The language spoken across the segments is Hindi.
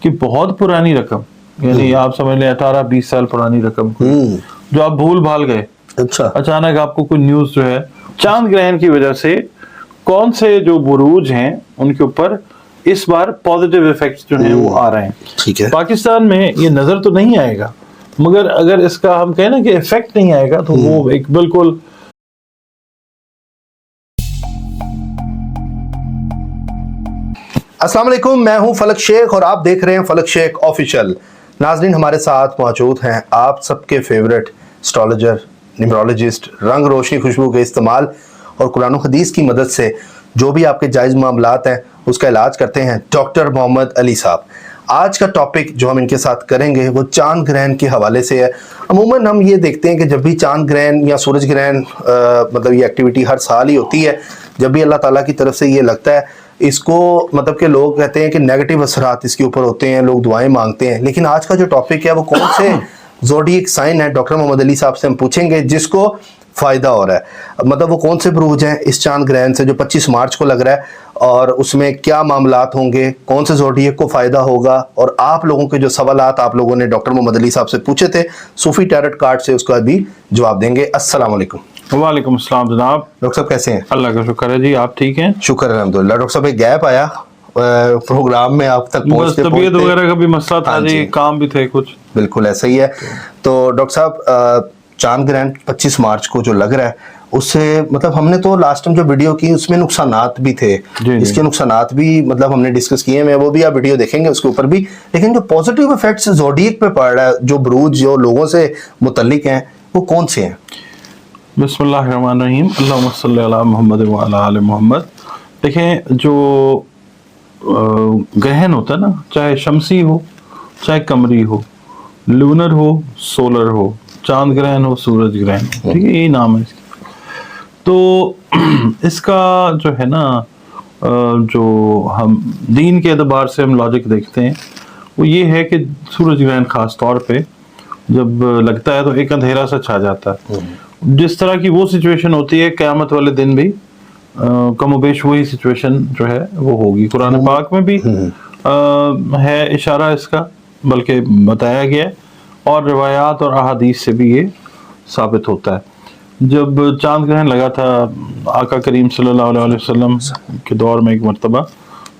कि बहुत पुरानी रकम, यानी आप समझ लें 18-20 साल पुरानी रकम जो आप भूल भाल गए, अच्छा, अचानक आपको कोई न्यूज जो है चांद ग्रहण की वजह से कौन से जो बुरूज हैं उनके ऊपर इस बार पॉजिटिव इफेक्ट्स जो हैं वो आ रहे हैं। ठीक है। पाकिस्तान में ये नजर तो नहीं आएगा, मगर अगर इसका हम कहें ना कि इफेक्ट नहीं आएगा तो वो एक बिल्कुल अस्सलाम वालेकुम, मैं हूं फलक शेख और आप देख रहे हैं फलक शेख ऑफिशियल। नाजरीन, हमारे साथ मौजूद हैं आप सबके फेवरेट एस्ट्रोलॉजर, न्यूमरोलॉजिस्ट, रंग रोशनी खुशबू के इस्तेमाल और कुरान और हदीस की मदद से जो भी आपके जायज़ मामलात हैं उसका इलाज करते हैं डॉक्टर मोहम्मद अली साहब। आज का टॉपिक जो हम इनके साथ करेंगे वो चांद ग्रहण के हवाले से है। अमूमन हम ये देखते हैं कि जब भी चांद ग्रहण या सूरज ग्रहण मतलब ये एक्टिविटी हर साल ही होती है, जब भी अल्लाह ताला की तरफ से ये लगता है, इसको मतलब कि लोग कहते हैं कि नेगेटिव असरात इसके ऊपर होते हैं, लोग दुआएं मांगते हैं। लेकिन आज का जो टॉपिक है वो कौन से ज़ोडिएक साइन है, डॉक्टर मोहम्मद अली साहब से हम पूछेंगे जिसको फ़ायदा हो रहा है। मतलब वो कौन से बुरूज हैं इस चांद ग्रहण से जो 25 मार्च को लग रहा है, और उसमें क्या मामलात होंगे, कौन से ज़ोडिएक को फ़ायदा होगा, और आप लोगों के जो सवालात आप लोगों ने डॉक्टर मोहम्मद अली साहब से पूछे थे सूफी टैरोट कार्ड से, उसका भी जवाब देंगे। अस्सलाम वालेकुम। वालेकुम अस्सलाम जनाब। डॉक्टर साहब कैसे हैं? अल्लाह का शुक्र है जी, आप ठीक हैं? शुक्र अल्हम्दुलिल्लाह। डॉक्टर साहब एक गैप आया प्रोग्राम में आप तक पहुंचते, तबीयत वगैरह का भी मसला था जी, काम भी थे कुछ। बिल्कुल ऐसा ही है। तो डॉक्टर साहब, चांद ग्रहण 25 मार्च को जो लग रहा है उससे मतलब हमने तो लास्ट टाइम जो वीडियो की उसमें नुकसानात भी थे, इसके नुकसानात भी मतलब हमने डिस्कस किए हैं, वो भी आप वीडियो देखेंगे उसके ऊपर भी। लेकिन जो पॉजिटिव इफेक्ट्स ज़ोडिएक पे पड़ रहा है, जो बुरूज जो लोगों से मुतल्लिक हैं, वो कौन से हैं? बिस्मिल्लाहिर्रहमानिर्रहीम, अल्लाहुम्मा सल्ली अला मुहम्मद व अला आले मुहम्मद। देखें, जो ग्रहण होता है ना, चाहे शमसी हो चाहे कमरी हो, लूनर हो सोलर हो, चांद ग्रहण हो सूरज ग्रहण हो, ठीक है, यही नाम है इसका। तो इसका जो है ना, जो हम दीन के एतबार से हम लॉजिक देखते हैं वो ये है कि सूरज ग्रहण खास तौर पे जब लगता है तो एक अंधेरा सा छा जाता है। जिस तरह की वो सिचुएशन होती है क़यामत वाले दिन भी कमोबेश वही सिचुएशन जो है वो होगी। कुरान पाक में भी है इशारा इसका, बल्कि बताया गया है, और रिवायात और अहादीस से भी ये साबित होता है। जब चांद ग्रहण लगा था आका करीम सल्लल्लाहु अलैहि वसल्लम के दौर में एक मर्तबा,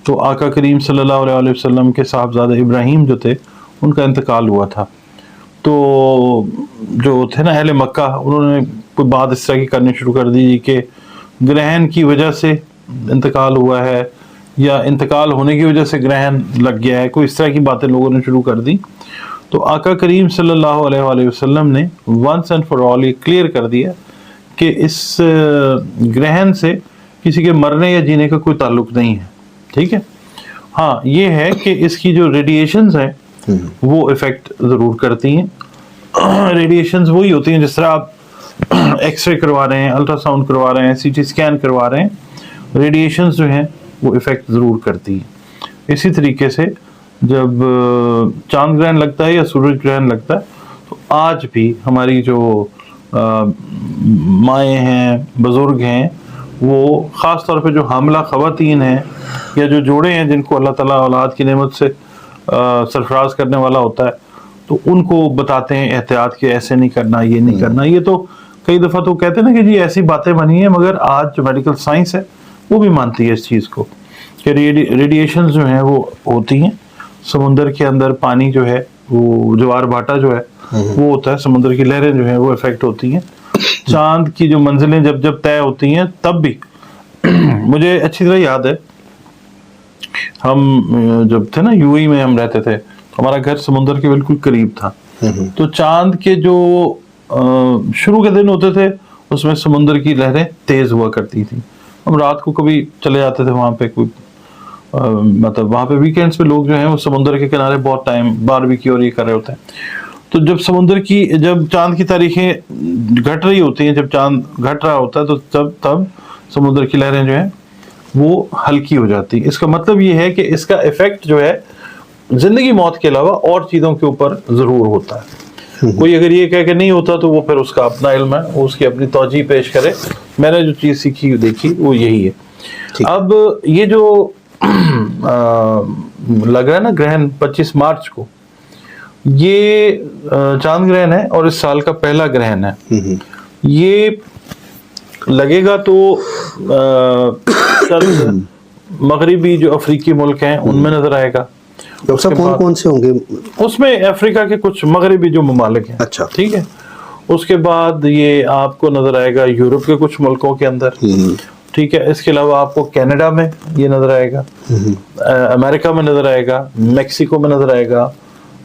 तो आका करीम सल्लल्लाहु अलैहि वसल्लम के साहबजादे इब्राहीम जो थे उनका इंतकाल हुआ था। तो जो थे ना अहले मक्का, उन्होंने कोई बात इस तरह की करनी शुरू कर दी कि ग्रहण की वजह से इंतकाल हुआ है या इंतकाल होने की वजह से ग्रहण लग गया है, कोई इस तरह की बातें लोगों ने शुरू कर दी। तो आका करीम सल्लल्लाहु अलैहि वसल्लम ने वंस एंड फॉर ऑल ये क्लियर कर दिया कि इस ग्रहण से किसी के मरने या जीने का कोई ताल्लुक नहीं है, ठीक है। हाँ, ये है कि इसकी जो रेडिएशंस हैं वो इफेक्ट ज़रूर करती हैं। रेडिएशंस वही होती हैं जिस तरह आप एक्सरे करवा रहे हैं, अल्ट्रासाउंड करवा रहे हैं, सीटी स्कैन करवा रहे हैं, रेडिएशंस जो हैं वो इफेक्ट ज़रूर करती हैं। इसी तरीके से जब चांद ग्रहण लगता है या सूरज ग्रहण लगता है तो आज भी हमारी जो माएँ हैं, बुज़ुर्ग हैं, वो ख़ास तौर पे जो हामिला ख़वातीन हैं या जो जोड़े हैं जिनको अल्लाह ताला औलाद की नेमत से सरफराज करने वाला होता है, तो उनको बताते हैं एहतियात कि ऐसे नहीं करना, ये नहीं करना। ये तो कई दफ़ा तो कहते हैं ना कि जी ऐसी बातें बनी हैं, मगर आज जो मेडिकल साइंस है वो भी मानती है इस चीज़ को कि रेडिएशन जो हैं वो होती हैं। समुंदर के अंदर पानी जो है वो ज्वार भाटा जो है वो होता है, समुद्र की लहरें जो हैं वो इफेक्ट होती हैं। चांद की जो मंजिलें जब जब तय होती हैं तब भी मुझे अच्छी तरह याद है, हम जब थे ना यूएई में हम रहते थे, तो हमारा घर समुद्र के बिल्कुल करीब था। तो चांद के जो शुरू के दिन होते थे उसमें समुद्र की लहरें तेज हुआ करती थी। हम रात को कभी चले जाते थे वहां पे, कोई मतलब वहां पे वीकेंड्स पे लोग जो हैं वो समुद्र के किनारे बहुत टाइम बारबेक्यू और ये कर रहे होते हैं। तो जब जब चांद की तारीखें घट रही होती हैं, जब चांद घट रहा होता है, तो तब समुद्र की लहरें जो हैं वो हल्की हो जाती है। इसका मतलब ये है कि इसका इफेक्ट जो है जिंदगी मौत के अलावा और चीजों के ऊपर जरूर होता है। कोई अगर ये कह के नहीं होता तो वो फिर उसका अपना इल्म है, वो उसकी अपनी तौजीह पेश करे। मैंने जो चीज सीखी देखी वो यही है। अब ये जो लग रहा है ना ग्रहण 25 मार्च को, ये चांद ग्रहण है और इस साल का पहला ग्रहण है। ये लगेगा तो चंद मगरिबी जो अफ्रीकी मुल्क हैं उनमें नजर आएगा। डॉक्टर साहब कौन कौन से होंगे उसमें? अफ्रीका के कुछ मगरिबी जो ममालिक हैं। अच्छा, ठीक है। उसके बाद ये आपको नजर आएगा यूरोप के कुछ मुल्कों के अंदर। ठीक है। इसके अलावा आपको कनाडा में ये नजर आएगा, अमेरिका में नजर आएगा, मेक्सिको में नजर आएगा,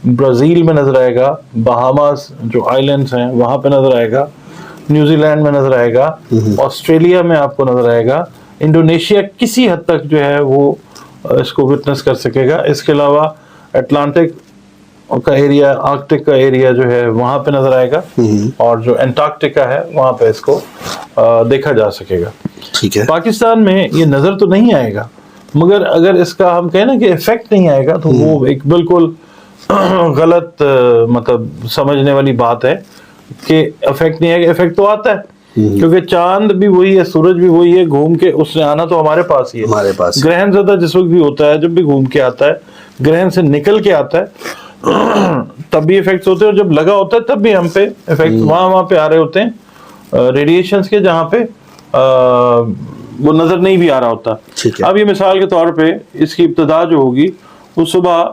ब्राजील में नजर आएगा, बहामास जो आइलैंड्स हैं वहां पे नजर आएगा, न्यूजीलैंड में नजर आएगा, ऑस्ट्रेलिया में आपको नजर आएगा, इंडोनेशिया किसी हद तक जो है वो इसको विटनेस कर सकेगा। इसके अलावा अटलांटिक का एरिया, आर्कटिक का एरिया जो है वहां पे नजर आएगा, और जो एंटार्क्टिका है वहां पे इसको देखा जा सकेगा। ठीक है। पाकिस्तान में ये नजर तो नहीं आएगा, मगर अगर इसका हम कहें ना कि इफेक्ट नहीं आएगा तो वो एक बिल्कुल गलत मतलब समझने वाली बात है कि इफेक्ट नहीं आएगा। इफेक्ट तो आता है, क्योंकि चांद भी वही है, सूरज भी वही है, घूम के उसने आना तो हमारे पास ही है। हमारे पास ग्रहण ज्यादा जिस वक्त भी होता है, जब भी घूम के आता है, ग्रहण से निकल के आता है तब भी इफेक्ट्स होते हैं, और जब लगा होता है तब भी हम पे इफेक्ट्स वहां पे आ रहे होते हैं रेडिएशंस के, जहाँ पे वो नजर नहीं भी आ रहा होता। अब ये मिसाल के तौर पे इसकी इब्तदा जो होगी वो सुबह,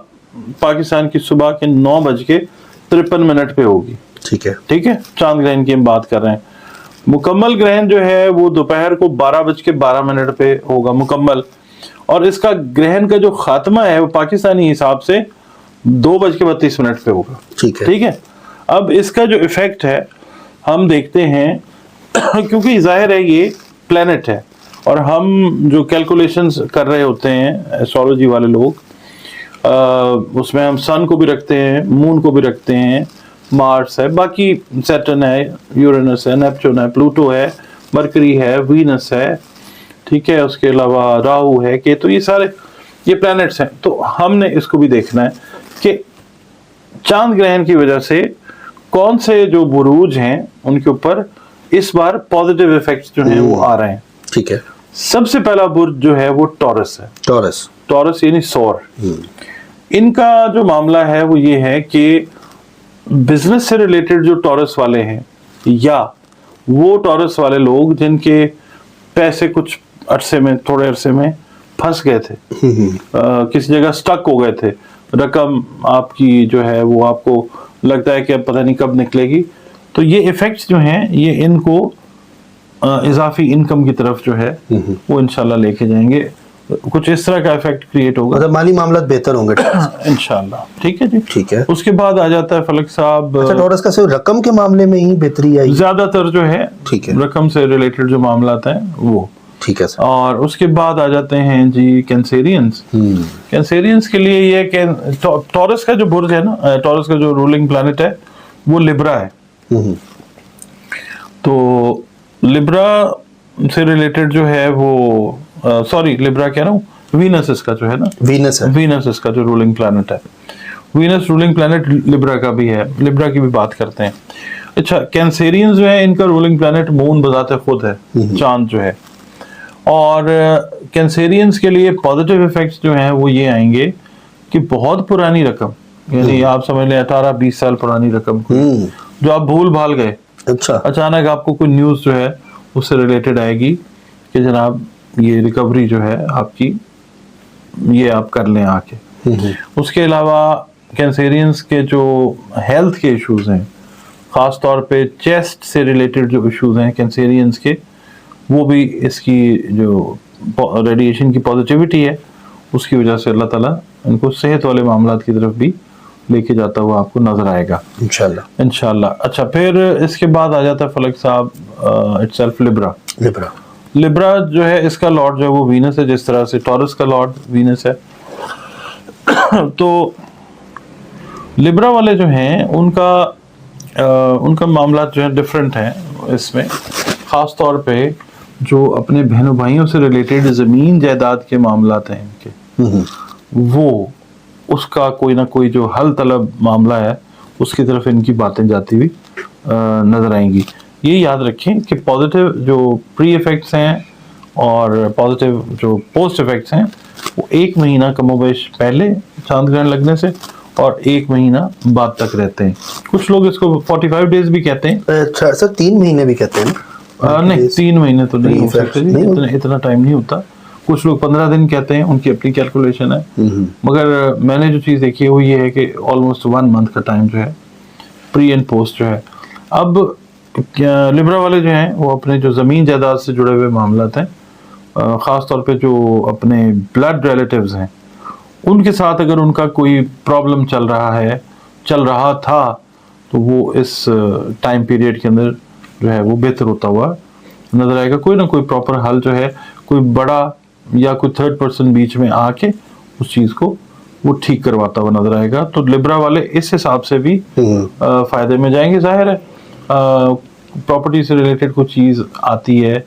पाकिस्तान की सुबह के 9:53 पे होगी। ठीक है। ठीक है। चांद ग्रहण की हम बात कर रहे हैं। मुकम्मल ग्रहण जो है वो दोपहर को 12:12 पे होगा मुकम्मल, और इसका ग्रहण का जो खात्मा है वो पाकिस्तानी हिसाब से 2:32 पे होगा। ठीक है। ठीक है। अब इसका जो इफेक्ट है हम देखते हैं क्योंकि जाहिर है ये प्लेनेट है, और हम जो कैलकुलेशंस कर रहे होते हैं एस्ट्रोलॉजी वाले लोग, उसमें हम सन को भी रखते हैं, मून को भी रखते हैं, मार्स है, बाकी सैटर्न है, यूरेनस है, नेपच्यून है, प्लूटो है, मरकरी है, वीनस है। ठीक है। उसके अलावा राहु है, केतु, ये सारे ये प्लैनेट्स हैं। तो हमने इसको भी देखना है कि चांद ग्रहण की वजह से कौन से जो बुरूज हैं उनके ऊपर इस बार पॉजिटिव इफेक्ट्स जो हैं वो आ रहे हैं। ठीक है। सबसे पहला बुर्ज जो है वो टॉरस है। टॉरस यानी सौर। इनका जो मामला है वो ये है कि बिजनेस से रिलेटेड जो टॉरस वाले हैं, या वो टॉरस वाले लोग जिनके पैसे कुछ अरसे में, थोड़े अरसे में फंस गए थे, किसी जगह स्टक हो गए थे, रकम आपकी जो है वो आपको लगता है कि अब पता नहीं कब निकलेगी, तो ये इफेक्ट्स जो हैं ये इनको इजाफी इनकम की तरफ जो है वो इंशाल्लाह लेके जाएंगे। कुछ इस तरह का इफेक्ट क्रिएट होगा, मतलब माली मामलात बेहतर होंगे इंशाल्लाह। ठीक है जी। ठीक है। उसके बाद आ जाता है फलक साहब, अच्छा, टॉरस का सिर्फ रकम के मामले में ही बेहतरी आई ज्यादातर जो है। ठीक है। रकम से रिलेटेड जो मामला हैं वो। ठीक है सर। और उसके बाद आ जाते हैं जी कैंसेरियंस। कैंसेरियंस के लिए ये कि टॉरस का जो बुर्ज है ना, टॉरस का जो रूलिंग प्लैनेट है वो लिब्रा है। तो लिब्रा से रिलेटेड जो है वो सॉरी लिब्रा कह रहा हूँ, वीनस इसका जो है ना, वीनस इसका जो रूलिंग प्लैनेट है, वीनस रूलिंग प्लैनेट लिब्रा का भी है, लिब्रा की भी बात करते हैं। अच्छा, कैंसेरियंस जो है इनका रूलिंग प्लैनेट मून बजाते खुद है, चांद जो है। और कैंसेरियंस के लिए पॉजिटिव इफेक्ट्स जो हैं वो ये आएंगे कि बहुत पुरानी रकम, यानी आप समझ लें 18-20 साल पुरानी रकम जो आप भूल भाल गए, अच्छा, अचानक आपको कोई न्यूज़ जो है उससे रिलेटेड आएगी कि जनाब ये रिकवरी जो है आपकी, ये आप कर लें आके। उसके अलावा कैंसेरियंस के जो हेल्थ के इश्यूज हैं, ख़ास तौर पे चेस्ट से रिलेटेड जो इश्यूज हैं कैंसेरियंस के, वो भी इसकी जो रेडिएशन की पॉजिटिविटी है उसकी वजह से अल्लाह ताला इनको सेहत वाले मामलात की तरफ भी लेके जाता हुआ आपको नजर आएगा इंशाल्लाह इंशाल्लाह। अच्छा, फिर इसके बाद आ जाता है फलक साहब इटसेल्फ लिब्रा जो है, इसका लॉर्ड जो है वो वीनस है, जिस तरह से टॉरस का लॉर्ड वीनस है। तो लिब्रा वाले जो हैं उनका मामला जो है डिफरेंट है इसमें, खास तौर पे जो अपने बहनों भाइयों से रिलेटेड ज़मीन जायदाद के मामलात हैं इनके, वो उसका कोई ना कोई जो हल तलब मामला है उसकी तरफ इनकी बातें जाती हुई नजर आएंगी। ये याद रखें कि पॉजिटिव जो प्री इफेक्ट्स हैं और पॉजिटिव जो पोस्ट इफेक्ट्स हैं वो 1 महीना कमोबेश पहले चांद ग्रहण लगने से और 1 महीना बाद तक रहते हैं। कुछ लोग इसको 45 डेज भी कहते हैं। अच्छा सर, 3 महीने भी कहते हैं ना? नहीं, 3 महीने तो नहीं हो Effects सकते जी, नहीं इतना टाइम नहीं होता। कुछ लोग 15 दिन कहते हैं, उनकी अपनी कैलकुलेशन है। मगर मैंने जो चीज़ देखी है वो ये है कि ऑलमोस्ट 1 मंथ का टाइम जो है प्री एंड पोस्ट जो है। अब लिब्रा वाले जो हैं वो अपने जो ज़मीन जायदाद से जुड़े हुए मामलात हैं, ख़ास तौर पे जो अपने ब्लड रिलेटिव्स हैं उनके साथ अगर उनका कोई प्रॉब्लम चल रहा था, तो वो इस टाइम पीरियड के अंदर जो है वो बेहतर होता हुआ नजर आएगा। कोई ना कोई प्रॉपर हल जो है, कोई बड़ा या कोई थर्ड पर्सन बीच में आके उस चीज़ को वो ठीक करवाता हुआ नजर आएगा। तो लिब्रा वाले इस हिसाब से भी फायदे में जाएंगे। जाहिर है प्रॉपर्टी से रिलेटेड कोई चीज़ आती है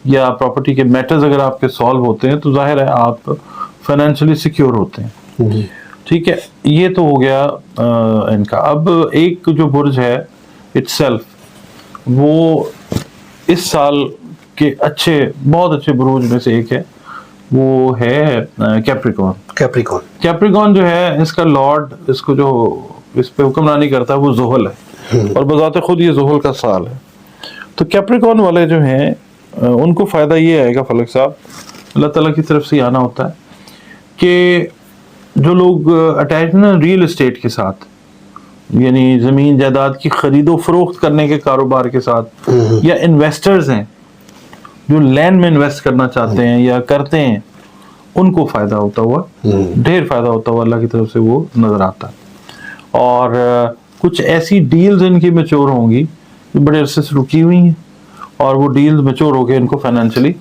या प्रॉपर्टी के मैटर्स अगर आपके सॉल्व होते हैं तो जाहिर है आप फाइनेंशियली सिक्योर होते हैं। ठीक है, ये तो हो गया इनका। अब एक जो बुर्ज है इटसेल्फ, वो इस साल के बहुत अच्छे बुर्ज में से एक है, वो है कैप्रिकॉर्न। कैप्रिकॉर्न जो है, इसका लॉर्ड, इसको जो इस पे हुक्मरानी करता है वो ज़ोहल है और बजाते खुद ये ज़ोहल का साल है। तो कैप्रिकॉर्न वाले जो हैं उनको फ़ायदा ये आएगा फलक साहब, अल्लाह ताला की तरफ से आना होता है कि जो लोग अटैच ना रियल एस्टेट के साथ, यानी ज़मीन जायदाद की खरीदो फरोख्त करने के कारोबार के साथ, या इन्वेस्टर्स हैं जो लैंड में इन्वेस्ट करना चाहते हैं या करते हैं, उनको फ़ायदा होता हुआ, ढेर फ़ायदा होता हुआ अल्लाह की तरफ से वो नज़र आता है। और कुछ ऐसी डील्स इनकी मैच्योर होंगी जो बड़े अरसे से रुकी हुई हैं और वो डील्स मैच्योर होकर इनको फाइनेंशियली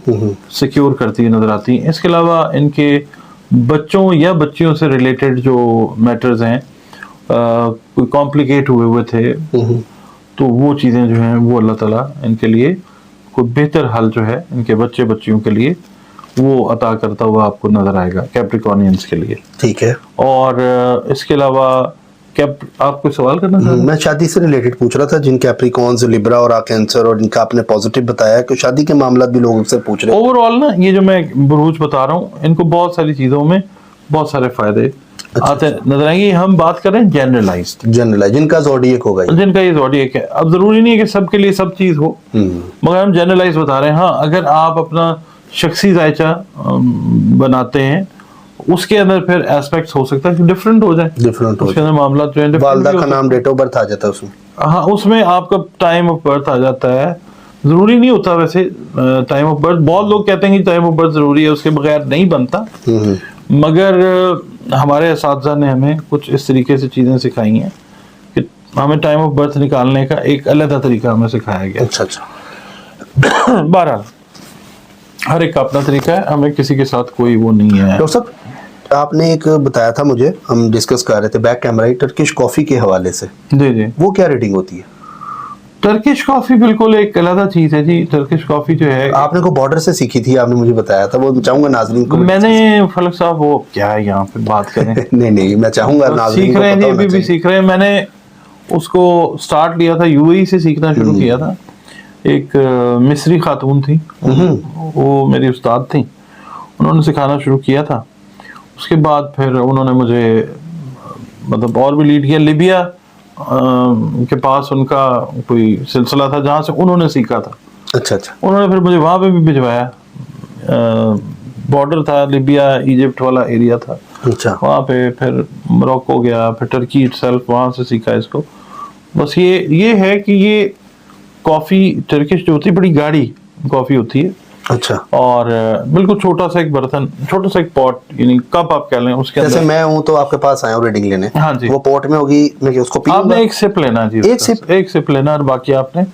सिक्योर करती हुई नज़र आती हैं। इसके अलावा इनके बच्चों या बच्चियों से रिलेटेड जो मैटर्स हैं कोई कॉम्प्लिकेट हुए थे, तो वो चीज़ें जो हैं वो अल्लाह ताला इनके लिए कोई बेहतर हल जो है इनके बच्चे बच्चियों के लिए वो अता करता हुआ आपको नजर आएगा कैप्रिकॉर्नियंस के लिए। ठीक है। और इसके अलावा आप कोई सवाल करना चाहते हैं? मैं शादी से रिलेटेड पूछ रहा था, जिन कैप्रिकॉर्न्स, लिब्रा और कैंसर, और इनका आपने पॉजिटिव बताया कि शादी के मामला भी लोगों से पूछ रहे हैं। ओवरऑल ना ये जो मैं बुरूज बता रहा हूँ, इनको बहुत सारी चीजों में बहुत सारे फायदे आते नजर आएंगे। हम बात कर रहे हैं जनरलाइज्ड, जिनका ज़ोडिएक होगा, जिनका ये ज़ोडिएक है। अब जरूरी नहीं है कि सबके लिए सब चीज हो, मगर हम जनरलाइज बता रहे हैं। हाँ, अगर आप अपना शख्सी जायचा बनाते हैं, उसके अंदर फिर एस्पेक्ट्स हो सकता है कि डिफरेंट हो जाए, उसके अंदर मामला जो है वालदा का नाम, डेट ऑफ बर्थ आ जाता है उसमें। हाँ, उसमें आपका टाइम ऑफ बर्थ आ जाता है। जरूरी नहीं होता वैसे टाइम ऑफ बर्थ, बहुत लोग कहते हैं कि टाइम ऑफ बर्थ जरूरी है, उसके बगैर नहीं बनता। मगर हमारे असातिज़ा ने हमें कुछ इस तरीके से चीज़ें सिखाई हैं कि हमें टाइम ऑफ बर्थ निकालने का एक अलग तरीका हमें सिखाया गया। अच्छा। 12 हर एक का अपना तरीका है, हमें किसी के साथ कोई वो नहीं है। डॉक्टर साहब, आपने एक बताया था मुझे, हम डिस्कस कर रहे थे बैक कैमरा, टर्किश कॉफी के हवाले से। जी, वो क्या रेटिंग होती है? टर्किश कॉफी बिल्कुल एक अलग चीज है जी। टर्किश कॉफी जो है, आपने को बॉर्डर से सीखी थी, आपने मुझे बताया था, वो चाहूंगा नाज़रीन को। मैंने फलक साहब वो क्या है यहाँ पे बात करें नहीं, मैं चाहूंगा नाज़रीन सीख रहे हैं, अभी भी सीख रहे हैं। मैंने उसको स्टार्ट लिया था, यूएई से सीखना शुरू किया था। एक मिस्री खातून थी, वो मेरी उस्ताद थी, उन्होंने सिखाना शुरू किया था। उसके बाद फिर उन्होंने मुझे मतलब और भी लीड किया। लिबिया के पास उनका कोई सिलसिला था जहाँ से उन्होंने सीखा था। अच्छा। उन्होंने फिर मुझे वहाँ पे भी भिजवाया। बॉर्डर था, लिबिया इजिप्ट वाला एरिया था। अच्छा। वहाँ पे फिर मोरक्को गया, फिर टर्की इटसेल्फ, वहाँ से सीखा इसको। बस ये है कि ये कॉफ़ी टर्किश जो होती है बड़ी गाढ़ी कॉफ़ी होती है। अच्छा। और बिल्कुल छोटा सा एक बर्तन, छोटा सा एक पॉट, यानी कप आप कह लें, उसके अंदर। जैसे मैं हूं तो आपके पास आया हूं रीडिंग लेने। हाँ जी। वो पॉट में होगी, मैं उसको पीऊंगा? आपने एक सिप लेना जी, एक सिप लेना, और बाकी आपने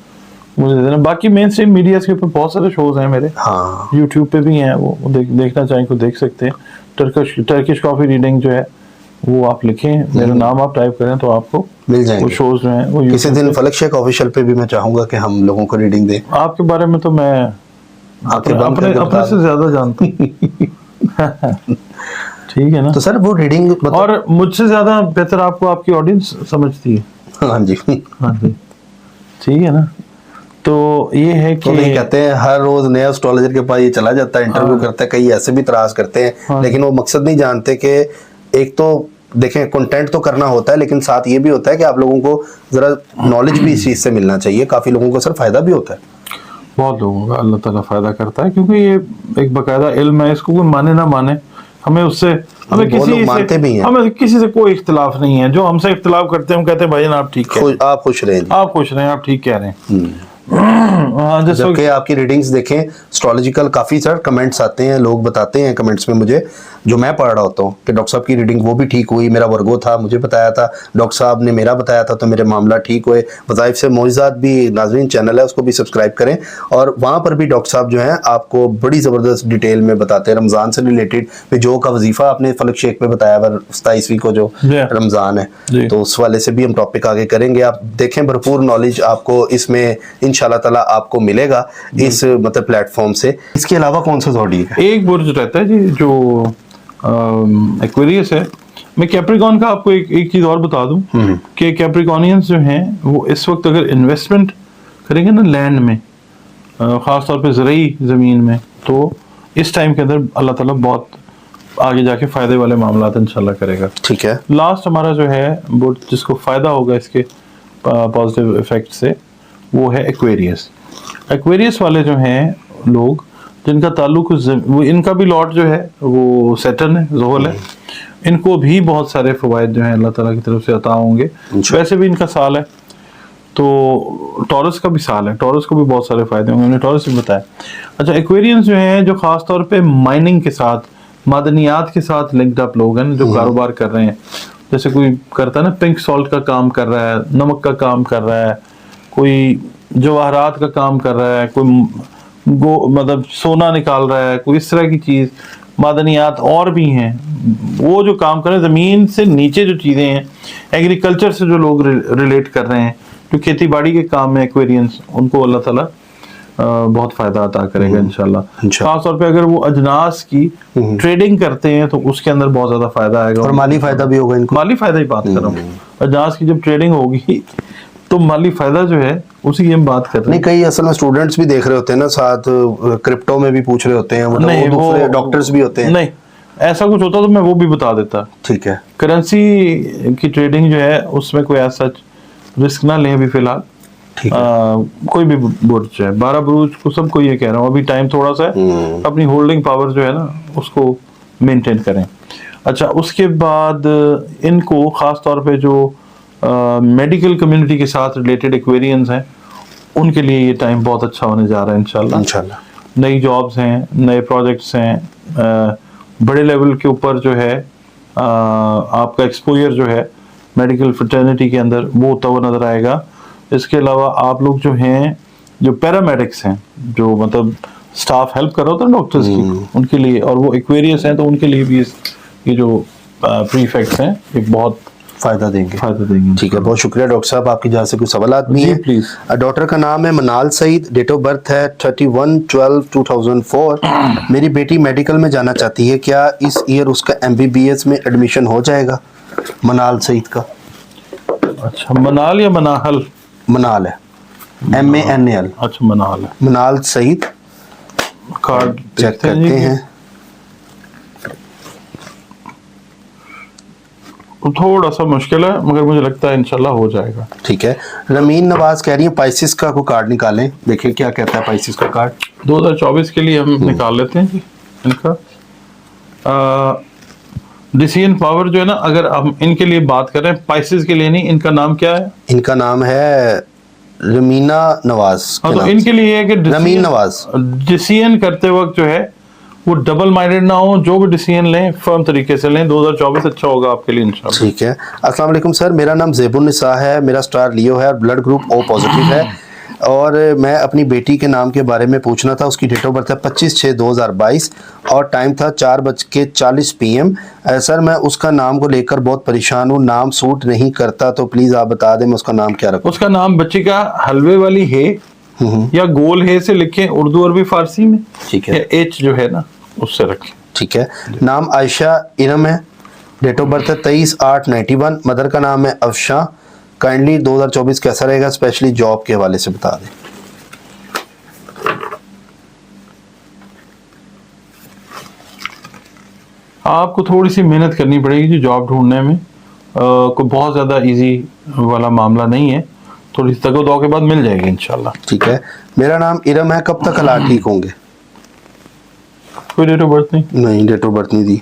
मुझे देना। बाकी मेन स्ट्रीम मीडिया के ऊपर बहुत सारे शोज हैं मेरे। हाँ, यूट्यूब पे भी हैं, वो देखना चाहें तो देख सकते हैं। टर्किश कॉफी रीडिंग जो है वो आप लिखें, मेरा नाम आप टाइप करें तो आपको मिल जाएंगे वो शोज जो हैं। वो किसी दिन फलक शेख ऑफिशियल पे भी मैं चाहूंगा कि हम लोगों को रीडिंग दें। आपके बारे में तो मैं अपने से ज्यादा जानता हूँ। ठीक है ना? तो सर वो रीडिंग और मुझसे ज्यादा बेहतर आपको आपकी ऑडियंस समझती है। हाँ जी। हाँ जी, ठीक है ना? तो ये है कि तो नहीं कहते हैं हर रोज नया एस्ट्रोलॉजर के पास ये चला जाता है, इंटरव्यू करता है, कई ऐसे भी तराश करते हैं, लेकिन वो मकसद नहीं जानते कि एक तो देखें कंटेंट तो करना होता है, लेकिन साथ ये भी होता है कि आप लोगों को जरा नॉलेज भी इस चीज से मिलना चाहिए। काफी लोगों को सर फायदा भी होता है। बहुत लोगों का अल्लाह ताला फायदा करता है, क्योंकि ये एक बकायदा इल्म है, इसको कोई माने ना माने, हमें उससे हमें बहुत लोग किसी मानते से भी हैं। हमें किसी से कोई इख्तिलाफ नहीं है। जो हमसे इख्तिलाफ करते हैं हम कहते हैं भाईजान आप ठीक है, आप खुश रहें जी। आप खुश रहें, आप ठीक कह रहे हैं। हाँ, जैसे जबकि आपकी रीडिंग्स देखें एस्ट्रोलॉजिकल, काफी सर कमेंट्स आते हैं, लोग बताते हैं कमेंट्स में मुझे, जो मैं पढ़ रहा होता हूँ कि डॉक्टर साहब की रीडिंग वो भी ठीक हुई, मेरा वर्गो था, मुझे बताया था, डॉक्टर साहब ने मेरा बताया था, तो मेरे मामला ठीक हुए। वज़ाइफ से मोइज़ात भी नाज़रीन चैनल है, उसको भी सब्सक्राइब करें, और वहाँ पर भी डॉक्टर साहब जो हैं आपको बड़ी ज़बरदस्त डिटेल में बताते हैं रमज़ान से रिलेटेड। जो का वजीफ़ा आपने फलक शेख में बताया 27वीं को जो रमज़ान है, तो उस वाले से भी हम टॉपिक आगे करेंगे। आप देखें भरपूर नॉलेज आपको इसमें इंशाल्लाह ताला आपको मिलेगा इस मतलब प्लेटफॉर्म से। इसके अलावा कौन सा ज़ोडिएक है? एक बुर्ज रहता है जी जो एक्वेरियस है। मैं कैप्रिकॉन का आपको एक चीज और बता दूं कि कैप्रिकॉनियंस जो हैं वो इस वक्त अगर इन्वेस्टमेंट करेंगे ना लैंड में, खास तौर पे ज़रूरी ज़मीन में, तो इस टाइम के अंदर अल्लाह ताला बहुत आगे जाके फायदे वाले मामला इंशाल्लाह करेगा। ठीक है। लास्ट हमारा जो है बुर्ज जिसको फायदा होगा इसके पॉजिटिव इफेक्ट से, वो है एक्वेरियस। एक्वेरियस वाले जो हैं लोग जिनका ताल्लुक वो इनका भी लॉट जो है वो सैटर्न है, ज़ोहल है, इनको भी बहुत सारे फवायद जो हैं अल्लाह ताला की तरफ से अता होंगे। वैसे भी इनका साल है, तो टॉरस का भी साल है, टॉरस को भी बहुत सारे फायदे होंगे, मैंने टॉरस भी बताया। अच्छा, एक्वेरियंस जो हैं जो खास तौर पे माइनिंग के साथ, मादनियात के साथ लिंक्ड अप लोग हैं जो कारोबार कर रहे हैं, जैसे कोई करता है ना पिंक सॉल्ट का काम कर रहा है, नमक का काम कर रहा है, कोई जवाहरात का काम कर रहा है, कोई मतलब सोना निकाल रहा है, कोई इस तरह की चीज, मादनियात और भी हैं, वो जो काम कर रहे हैं जमीन से नीचे जो चीजें हैं, एग्रीकल्चर से जो लोग रिलेट कर रहे हैं, जो खेती बाड़ी के काम में एक्वेरियंस, उनको अल्लाह ताला बहुत फायदा अता करेगा इंशाल्लाह। खास तौर पे अगर वो अजनास की ट्रेडिंग करते हैं तो उसके अंदर बहुत ज्यादा फायदा आएगा, और माली फायदा भी होगा इनको। माली फायदा ही बात कर रहा हूँ, अजनास की जब ट्रेडिंग होगी तो माली फायदा जो है उसी की हम बात कर रहे हैं। नहीं, कई असल में स्टूडेंट्स भी देख रहे होते हैं ना, साथ क्रिप्टो में भी पूछ रहे होते हैं, मतलब नहीं, वो दूसरे डॉक्टर्स भी होते हैं। नहीं, ऐसा कुछ होता तो मैं वो भी बता देता। ठीक है। करेंसी की ट्रेडिंग जो है उसमें कोई ऐसा रिस्क ना लें अभी फिलहाल। ठीक है। कोई भी बुर्ज है, 12 बुर्ज को सबको ये कह रहा हूँ, अभी टाइम थोड़ा सा है, अपनी होल्डिंग पावर जो है ना उसको मेंटेन करें। अच्छा, उसके बाद इनको खास तौर पे जो मेडिकल कम्युनिटी के साथ रिलेटेड एक्वेरियंस हैं, उनके लिए ये टाइम बहुत अच्छा होने जा रहा है इंशाल्लाह। नई जॉब्स हैं, नए प्रोजेक्ट्स हैं, बड़े लेवल के ऊपर जो है आपका एक्सपोजर जो है मेडिकल फ्रेटर्निटी के अंदर वो होता हुआ नजर आएगा। इसके अलावा आप लोग जो हैं, जो पैरामेडिक्स हैं, जो मतलब स्टाफ हेल्प कर रहा होता है डॉक्टर्स की, उनके लिए, और वो एक्वेरियस हैं तो उनके लिए भी ये जो प्रीफेक्ट्स हैं ये बहुत फायदा देंगे। ठीक है, बहुत शुक्रिया डॉक्टर साहब। आपकी जहाँ से कुछ सवाल भी हैं प्लीज। डॉक्टर का नाम है मनाल सईद, डेट ऑफ बर्थ है 31/12/2004। मेरी बेटी मेडिकल में जाना चाहती है, क्या इस ईयर उसका MBBS में एडमिशन हो जाएगा? मनाल सईद का। अच्छा, मनाल या मनाहल? मनाल है, MANAL। अच्छा, मनाल है। मनाल सईद कार्ड चेक करते हैं। थोड़ा सा मुश्किल है मगर मुझे लगता है इंशाल्लाह हो जाएगा। ठीक है। रमीन नवाज कह रही है पाइसिस का कोई कार्ड निकालें, देखिए क्या कहता है पाइसिस का कार्ड। 2024 के लिए हम निकाल लेते हैं जी इनका। डिसीजन पावर जो है ना, अगर हम इनके लिए बात करें, पाइसिस के लिए नहीं, इनका नाम क्या है? इनका नाम है रमीना नवाज। हाँ, तो इनके लिए है कि रमीन नवाज डिसीजन करते वक्त जो है वो डबल माइंडेड ना हो, जो भी डिसीजन लें फर्म तरीके से लें। 2024 अच्छा होगा आपके लिए इंशाल्लाह। ठीक है। अस्सलाम वालेकुम सर, मेरा नाम ज़ेबुन्निसा है, मेरा स्टार लियो है और ब्लड ग्रुप O पॉजिटिव है, और मैं अपनी बेटी के नाम के बारे में पूछना था। उसकी डेट ऑफ बर्थ है 25/6/2022 और टाइम था 4:40 PM। सर मैं उसका नाम को लेकर बहुत परेशान हूँ, नाम सूट नहीं करता, तो प्लीज़ आप बता दें मैं उसका नाम क्या रखूँ। उसका नाम बच्ची का हलवे वाली है या गोल है से लिखें, उर्दू अरबी फारसी में। ठीक है। H जो है ना उससे रखें। ठीक है। नाम आयशा इरम है, डेट ऑफ बर्थ है 23/8/91। मदर का नाम है अफशा। काइंडली 2024 कैसा रहेगा, स्पेशली जॉब के हवाले से बता दें। आपको थोड़ी सी मेहनत करनी पड़ेगी जो जॉब ढूंढने में, कोई बहुत ज़्यादा इजी वाला मामला नहीं है, थोड़ी सी तगो-दो के बाद मिल जाएगी इंशाल्लाह। ठीक है, मेरा नाम इरम है, कब तक हालात ठीक होंगे? कोई डेट ऑफ बर्थ नहीं, नहीं, डेट ऑफ बर्थ नहीं दी।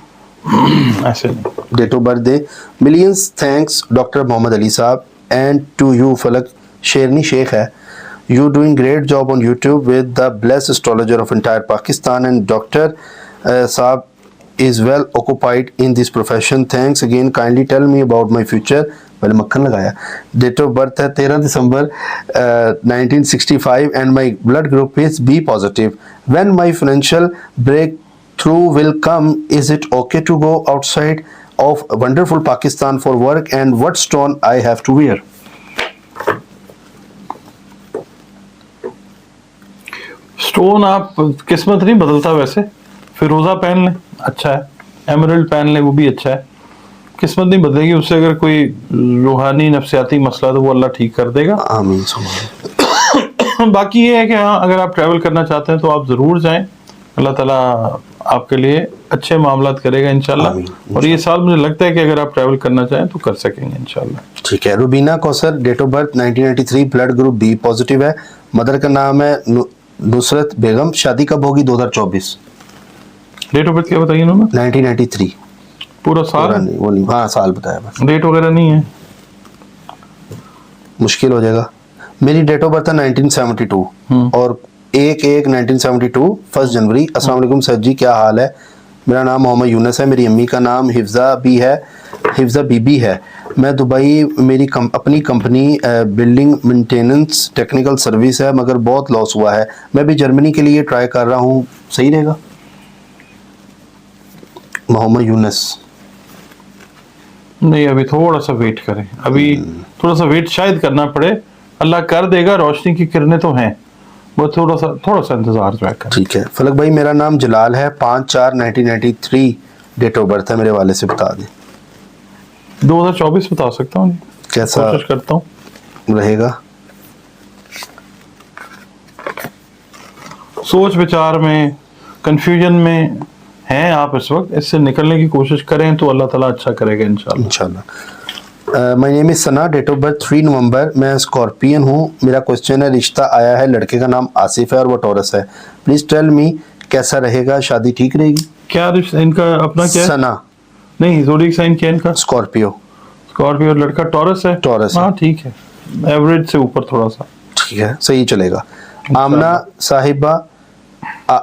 ऐसे नहीं। डेट ऑफ बर्थ दे। Millions thanks doctor Mohammad Ali sahab and to you Falak शेरनी शेख है, you doing great job on YouTube with the blessed astrologer of entire Pakistan and doctor sahab is well occupied in this profession. Thanks again. Kindly tell me about my future. पहले मक्खन लगाया। डेट ऑफ बर्थ है 13 दिसंबर 1965 and my blood group is B positive. When my financial breakthrough will come, is it okay to go outside of wonderful Pakistan for work, and what stone I have to wear? Stone आप किस्मत नहीं बदलता वैसे, फिरोजा पहन लें अच्छा है, एमरल्ड पहन लें वो भी अच्छा है, किस्मत नहीं बदलेगी उससे। अगर कोई रूहानी नफसियाती मसला तो वो अल्लाह ठीक कर देगा। आमीन। बाकी ये है कि हाँ, अगर आप ट्रैवल करना चाहते हैं तो आप ज़रूर जाएं, अल्लाह ताला आपके लिए अच्छे मामलात करेगा इंशाल्लाह। और ये साल मुझे लगता है कि अगर आप ट्रैवल करना चाहें तो कर सकेंगे इंशाल्लाह। ठीक है। Rubina Kausar, date of birth 1993, blood group B positive है, मदर का नाम है नुसरत बेगम, शादी कब होगी? 2024। डेट ऑफ बर्थ क्या बताइए उन्होंने? 1993। पूरा साल नहीं, वो नहीं, हाँ साल बताया बस, डेट वगैरह नहीं है, मुश्किल हो जाएगा। मेरी डेट ऑफ बर्थ है 1972 और 1/1/1972 1 जनवरी। अस्सलाम वालेकुम सर जी, क्या हाल है? मेरा नाम मोहम्मद यूनस है, मेरी अम्मी का नाम हिफ्जा बीबी है। मैं दुबई, मेरी अपनी company building maintenance technical service है, मगर बहुत लॉस हुआ है। मैं भी जर्मनी के लिए ट्राई कर रहा हूँ, सही रहेगा? मोहम्मद यूनस, नहीं अभी थोड़ा सा वेट करें, अभी थोड़ा सा वेट शायद करना पड़े, अल्लाह कर देगा, रोशनी की किरणें तो हैं, वो थोड़ा सा इंतजार जो है करें। ठीक है। फलक भाई, मेरा नाम जलाल है, 5/4/1993 डेट ऑफ बर्थ है, मेरे वाले से बता दें। 2024 बता सकता हूँ, कैसा कोशिश करता हूँ रहेगा? सोच विचार में, कंफ्यूजन में हैं आप इस वक्त, इससे निकलने की कोशिश करें तो अल्लाह ताला अच्छा करेगा इंशाल्लाह। इंशाल्लाह। My name is Sana, date of birth 3 नवंबर, मैं स्कॉर्पियन हूँ। मेरा क्वेश्चन है, रिश्ता आया है, लड़के का नाम आसिफ है और वो टॉरस है। प्लीज टेल मी कैसा रहेगा, शादी ठीक रहेगी? क्या इनका अपना क्या है? सना। नहीं, ज़ोडिएक साइन क्या है इनका? स्कॉर्पियो। स्कॉर्पियो, लड़का टॉरस है। टॉरस है। हाँ ठीक है, एवरेज से ऊपर थोड़ा सा। ठीक है, सही चलेगा।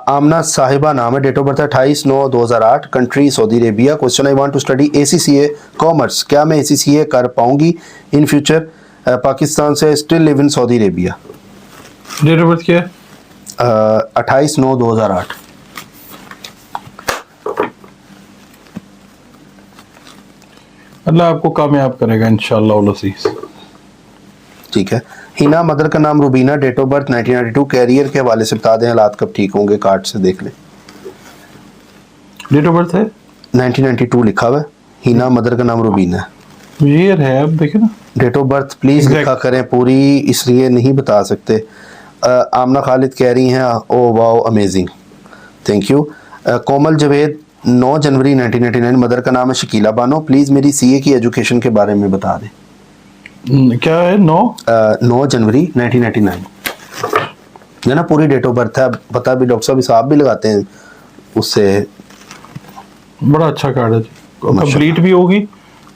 आमना साहिबा नाम है, डेट ऑफ बर्थ है 28/9/2008, country Saudi Arabia. Question, I want to study ACCA commerce, क्या मैं ACCA कर पाऊंगी इन फ्यूचर? पाकिस्तान से, still live in Saudi Arabia. Date of birth क्या है? 28/9/2008। अल्लाह आपको कामयाब करेगा इंशाअल्लाह उल अज़ीज़। ठीक है। हिना, मदर का नाम Rubina, date of birth 1992, career के हवाले से बता दें, हालात कब ठीक होंगे? कार्ड से देख लें। डेट ऑफ बर्थ है 1992 लिखा हुआ है। हिना, मदर का नाम रुबीना है। ईयर है, अब देखे ना, date of birth please Exact. लिखा करें पूरी, इसलिए नहीं बता सकते। आमना खालिद कह रही हैं, oh wow amazing, thank you. Komal Javed, 9 January 1999, mother का नाम है शकीला बानो। प्लीज़ मेरी CA की एजुकेशन के बारे में बता दें। क्या है? 9 जनवरी 1999 है ना, पूरी डेट ऑफ बर्थ है। पता भी डॉक्टर साहब हिसाब भी लगाते हैं उससे। बड़ा अच्छा कार्ड है जी, कंप्लीट भी होगी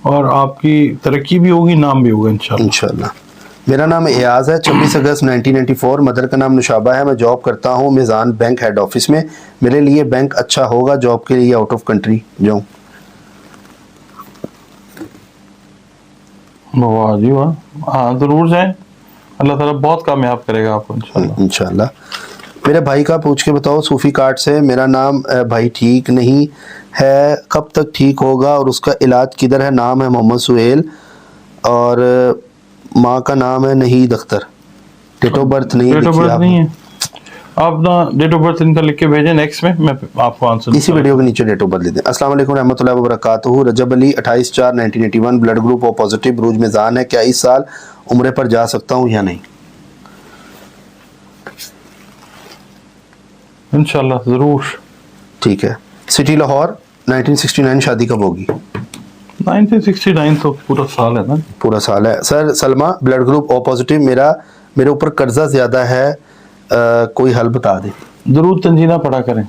और आपकी तरक्की भी होगी, नाम भी होगा इंशाल्लाह। इंशाल्लाह। मेरा नाम एयाज है, 26 अगस्त 1994, मदर का नाम नुशाबा है। मैं जॉब करता हूँ मिज़ान बैंक हेड ऑफिस में। मेरे लिए बैंक अच्छा होगा जॉब के लिए, आउट ऑफ कंट्री जाऊँ? वाह जी वाह, हाँ ज़रूर जाएं, अल्लाह ताला बहुत कामयाब करेगा आपको इंशाल्लाह। इंशाल्लाह। मेरे भाई का पूछ के बताओ सूफी कार्ड से। मेरा नाम भाई ठीक नहीं है, कब तक ठीक होगा और उसका इलाज किधर है? नाम है मोहम्मद सुहेल और माँ का नाम है नहीद अख्तर। डेट ऑफ बर्थ नहीं डेट ऑफ लिखी बर्थ नहीं है, आप ना डेट ऑफ बर्थ इनका लिख के भेजें, नेक्स्ट में मैं आपको आंसर इसी वीडियो के नीचे डेट ऑफ बर्थ ले दें। अस्सलाम वालेकुम रहमतुल्लाहि व बरकातुहू। Rajab Ali, 28/4/1981, blood group O positive, ब्रूज मिजान है। क्या इस साल उम्रे पर जा सकता हूँ या नहीं? इंशाल्लाह ज़रूर। ठीक है। सिटी लाहौर, 1969 शादी कब होगी? 1969 तो पूरा साल है ना। पूरा साल है। Sir Salma, blood group O positive, मेरे ऊपर कर्जा ज़्यादा है, कोई हल बता दे। जरूर तंजीना पढ़ा करें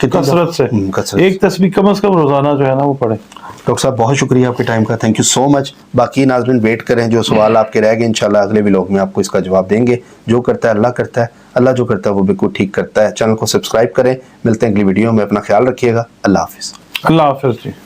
कसरत से। कसरत। एक तस्बीह कम से कम रोजाना जो है ना वो पढ़े। डॉक्टर साहब बहुत शुक्रिया आपके टाइम का, थैंक यू सो मच। बाकी नाज़रीन वेट करें, जो सवाल आपके रह गए इंशाल्लाह अगले व्लॉग में आपको इसका जवाब देंगे। जो करता है अल्लाह करता है, अल्लाह जो करता है वो बिल्कुल ठीक करता है। चैनल को सब्सक्राइब करें। मिलते हैं अगली वीडियो में, अपना ख्याल रखिएगा। अल्लाह हाफिज़। अल्लाह हाफिज़ जी।